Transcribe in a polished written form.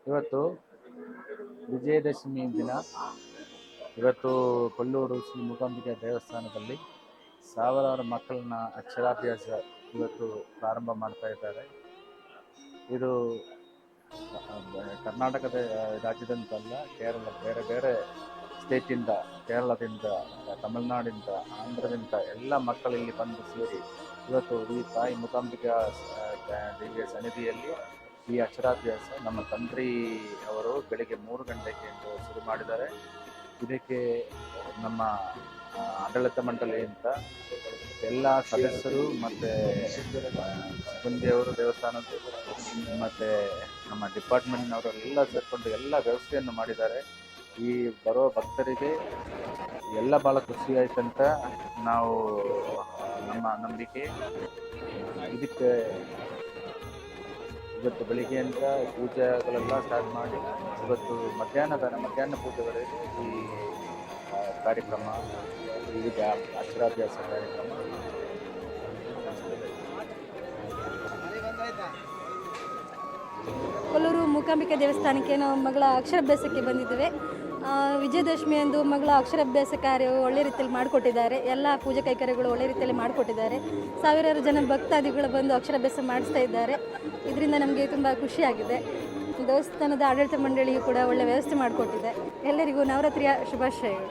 ಇವತ್ತು ವಿಜಯದಶಮಿ ದಿನ. ಇವತ್ತು ಕೊಲ್ಲೂರು ಶ್ರೀ ಮೂಕಾಂಬಿಕಾ ದೇವಸ್ಥಾನದಲ್ಲಿ ಸಾವಿರಾರು ಮಕ್ಕಳನ್ನ ಅಕ್ಷರಾಭ್ಯಾಸ ಇವತ್ತು ಪ್ರಾರಂಭ ಮಾಡ್ತಾ ಇದ್ದಾರೆ. ಇದು ಕರ್ನಾಟಕದ ರಾಜ್ಯದಂತಲ್ಲ, ಕೇರಳ ಬೇರೆ ಬೇರೆ ಸ್ಟೇಟಿಂದ, ಕೇರಳದಿಂದ, ತಮಿಳುನಾಡಿಂದ, ಆಂಧ್ರದಿಂದ ಎಲ್ಲ ಮಕ್ಕಳು ಇಲ್ಲಿ ಬಂದು ಸೇರಿ ಇವತ್ತು ಈ ತಾಯಿ ಮೂಕಾಂಬಿಕಾ ದೇವಿಯ ಸನ್ನಿಧಿಯಲ್ಲಿ ಈ ಅಕ್ಷರಾಭ್ಯಾಸ ನಮ್ಮ ತಂತ್ರಿ ಅವರು ಬೆಳಿಗ್ಗೆ 3 ಗಂಟೆಗೆ ಶುರು ಮಾಡಿದ್ದಾರೆ. ಇದಕ್ಕೆ ನಮ್ಮ ಆಡಳಿತ ಮಂಡಳಿಯಿಂದ ಎಲ್ಲ ಸದಸ್ಯರು ಮತ್ತು ಸಿಬ್ಬಂದಿಯವರು, ದೇವಸ್ಥಾನದ ಮತ್ತು ನಮ್ಮ ಡಿಪಾರ್ಟ್ಮೆಂಟ್ನವರೆಲ್ಲ ಸೇರಿಕೊಂಡು ಎಲ್ಲ ವ್ಯವಸ್ಥೆಯನ್ನು ಮಾಡಿದ್ದಾರೆ. ಈ ಬರೋ ಭಕ್ತರಿಗೆ ಎಲ್ಲ ಭಾಳ ಖುಷಿ ಆಯ್ತಂತ ನಾವು ನಮ್ಮ ನಂಬಿಕೆ. ಇದಕ್ಕೆ ಇವತ್ತು ಬೆಳಿಗ್ಗೆಯಿಂದ ಪೂಜೆಗಳೆಲ್ಲ ಸ್ಟಾರ್ಟ್ ಮಾಡಿ ಇವತ್ತು ಮಧ್ಯಾಹ್ನ ಪೂಜೆವರೆಗೆ ಈ ಕಾರ್ಯಕ್ರಮ, ವಿವಿಧ ಅಕ್ಷರಾಭ್ಯಾಸ ಕಾರ್ಯಕ್ರಮ. ಕೊಲ್ಲೂರು ಮೂಕಾಂಬಿಕಾ ದೇವಸ್ಥಾನಕ್ಕೆ ನಾವು ಮಗಳ ಅಕ್ಷರಾಭ್ಯಾಸಕ್ಕೆ ಬಂದಿದ್ದೇವೆ. ವಿಜಯದಶಮಿ ಎಂದು ಮಗಳ ಅಕ್ಷರಾಭ್ಯಾಸ ಕಾರ್ಯವು ಒಳ್ಳೆ ರೀತಿಯಲ್ಲಿ ಮಾಡಿಕೊಟ್ಟಿದ್ದಾರೆ. ಎಲ್ಲ ಪೂಜೆ ಕೈಕರ್ಯಗಳು ಒಳ್ಳೆ ರೀತಿಯಲ್ಲಿ ಮಾಡಿಕೊಟ್ಟಿದ್ದಾರೆ. ಸಾವಿರಾರು ಜನ ಭಕ್ತಾದಿಗಳು ಬಂದು ಅಕ್ಷರಾಭ್ಯಾಸ ಮಾಡಿಸ್ತಾ ಇದ್ದಾರೆ. ಇದರಿಂದ ನಮಗೆ ತುಂಬ ಖುಷಿಯಾಗಿದೆ. ದೇವಸ್ಥಾನದ ಆಡಳಿತ ಮಂಡಳಿಯು ಕೂಡ ಒಳ್ಳೆ ವ್ಯವಸ್ಥೆ ಮಾಡಿಕೊಟ್ಟಿದೆ. ಎಲ್ಲರಿಗೂ ನವರಾತ್ರಿಯ ಶುಭಾಶಯಗಳು.